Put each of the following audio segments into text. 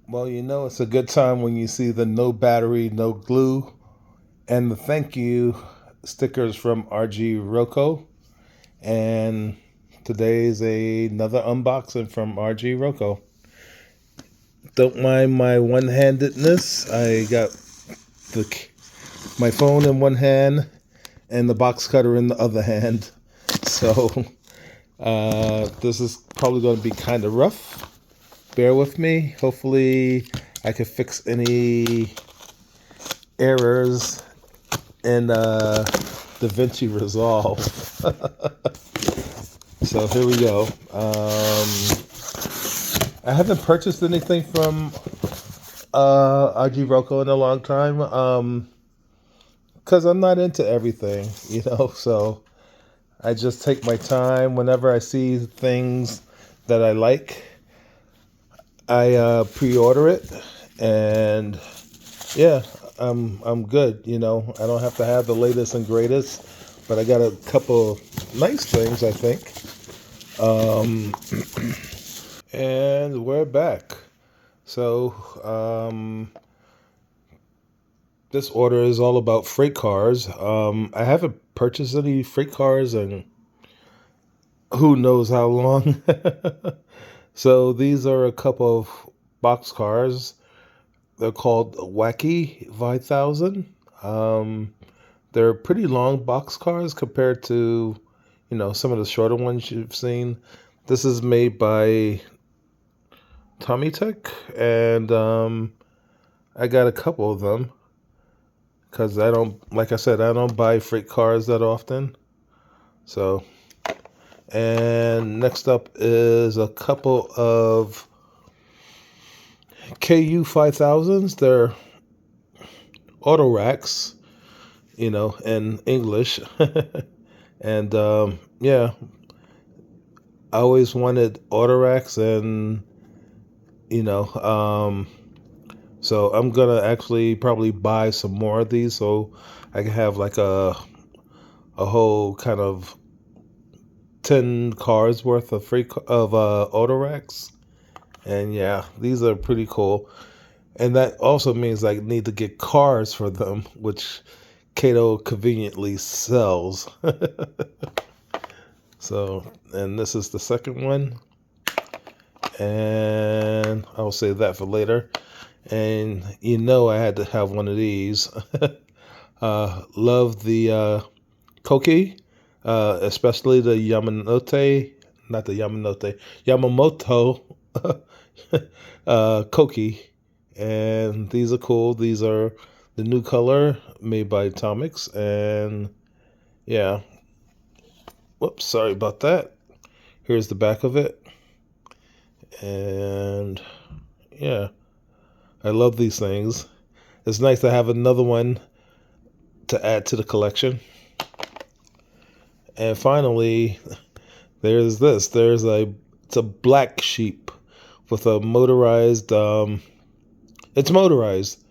Well, you know it's a good time when you see the no battery, no glue, and the thank you stickers from RG-ROKKO. And today's another unboxing from RG-ROKKO. Don't mind my one-handedness. I got the my phone in one hand and the box cutter in the other hand. So this is probably going to be kind of rough. Bear with me. Hopefully I can fix any errors in DaVinci Resolve. So here we go. I haven't purchased anything from RG-ROKKO in a long time because I'm not into everything, you know. So I just take my time whenever I see things that I like. I pre-order it, and yeah, I'm good. You know, I don't have to have the latest and greatest, but I got a couple nice things, I think. And we're back. So this order is all about freight cars. I haven't purchased any freight cars in who knows how long. So these are a couple of box cars. They're called Wacky 5000. They're pretty long box cars compared to, you know, some of the shorter ones you've seen. This is made by Tommy Tech, and I got a couple of them because I don't, like I said, I don't buy freight cars that often. So, and next up is a couple of KU 5000s. They're auto racks, you know, in English. And yeah, I always wanted auto racks, and you know, so I'm gonna actually probably buy some more of these so I can have like a whole kind of 10 cars worth of auto racks. And yeah, these are pretty cool. And that also means I need to get cars for them, which Cato conveniently sells. So, and this is the second one. And I'll save that for later. And you know I had to have one of these. Love the Koki, especially the Yamamoto Koki. And these are cool. These are the new color made by Atomics. And yeah, whoops, sorry about that. Here's the back of it. And yeah, I love these things. It's nice to have another one to add to the collection. And finally, there's this. It's a black sheep with a motorized. It's motorized,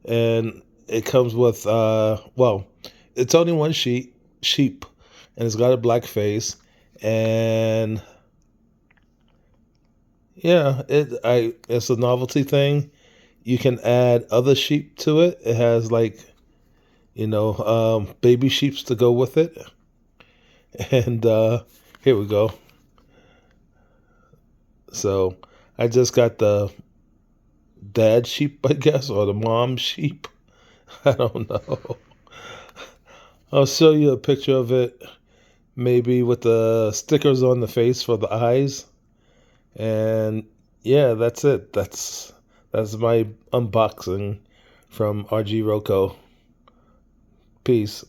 and it comes with well, it's only one sheep, and it's got a black face, and yeah, it's a novelty thing. You can add other sheep to it. It has like, you know, baby sheeps to go with it. And here we go. So I just got the dad sheep, I guess, or the mom sheep. I don't know. I'll show you a picture of it, maybe with the stickers on the face for the eyes. And yeah, that's it. That's my unboxing from RG-ROKKO. Peace.